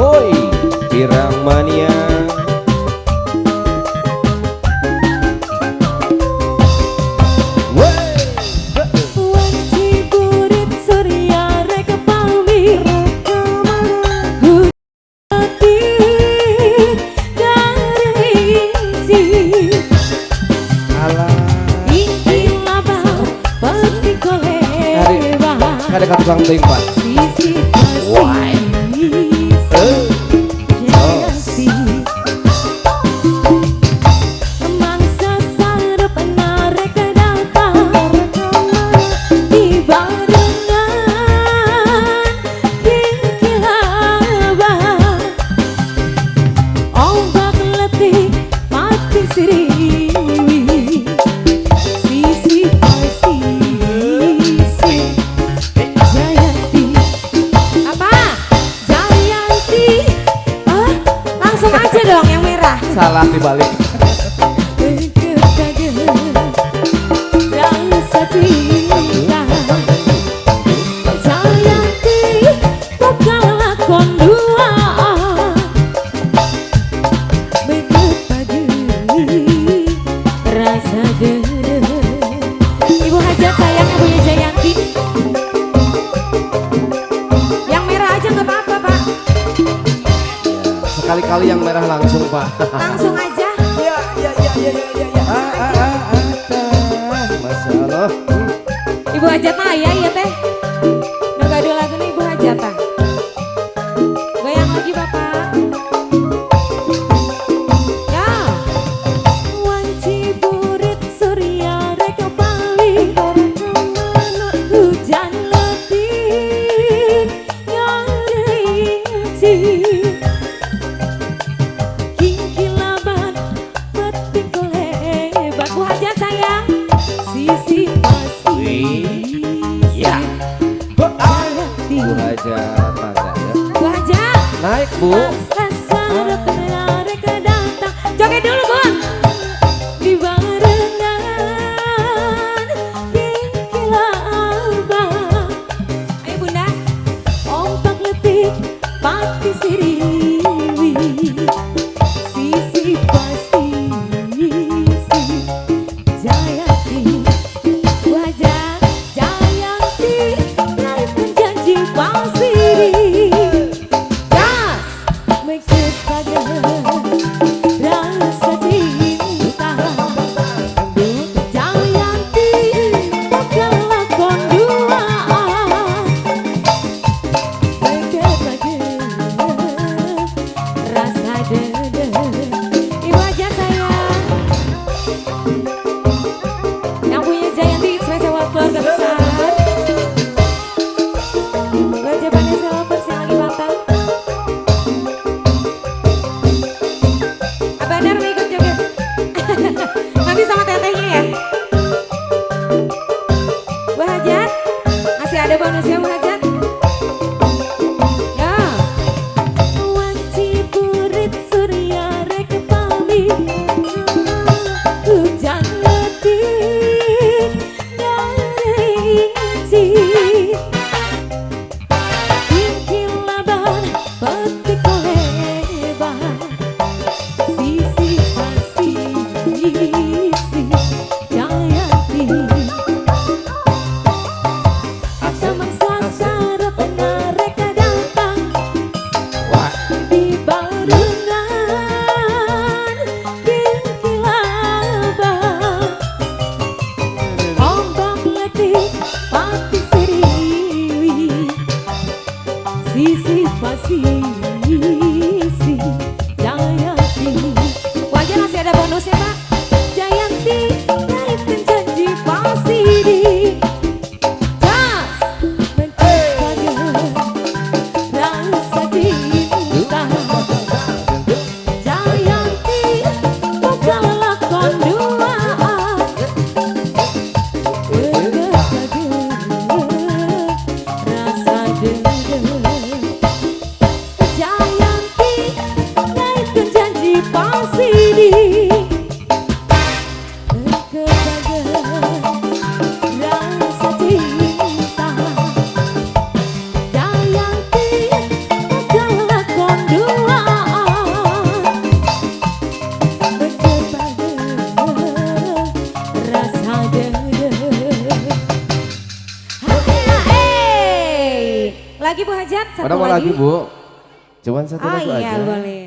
Woi, Pirang Mania. Ada kata tukang ting Pak. Why? Salah dibalik. Ibu Hajat sayang Ibunya Jayanti. Yang merah aja nggak apa-apa Pak. Sekali-kali yang merah langsung Pak. Langsung aja. Ya. Masya Allah. Ibu Hajat mah ya teh. Udah gaduh lagu nih Ibu Hajatan. Goyang lagi Bapak. Ya. Wanci burit surya reka pali hujan letih yang rinci. Bu Hajat sayang, sisi pasti. Ya. Bu Hajat tangga ya. Bu Hajat. Naik Bu. Joget dulu Bu. Di barengan kilabah. Ayo Bunda. Ombak letik pati siriwi. Sisi pasti. Jayanti, Bu Hajat, Jayanti, lahirkan janji palsu. Gas, maksud pada rasa cinta. Jayanti, bakal lakon dua. Maksud pada rasa dede. Ibu Hajat sayang. Yang punya Jayanti spesial buat keluarga besar. Buat Japanese lovers yang lagi mantap. Abang Dar mau ikut joget. Nanti sama tetehnya ya. Bu Hajat, masih ada bonusnya Bu Hajat. Ya. Wanci burit surya reka pali hujan letih yang rinci. Kilaban petik lebar sisi pasti Jayanti. Samang sasara benar reka datang di barengan kilabah. Ombak letih pati siriwi. Sisi pasti Jayanti. Wajar masih ada bonusnya Pak. Jayanti, lahirkan janji pasti. Gas, menciptakan rasa cinta. Jayanti, bakal lakon dua. Rasa dede. Jayanti, lahirkan janji palsu. Rasa cinta. Jayanti, bakal lakon dua. lagi Bu Hajat? Satu Mana mau lagi Bu? Cuman satu Oh lagu iya aja. boleh.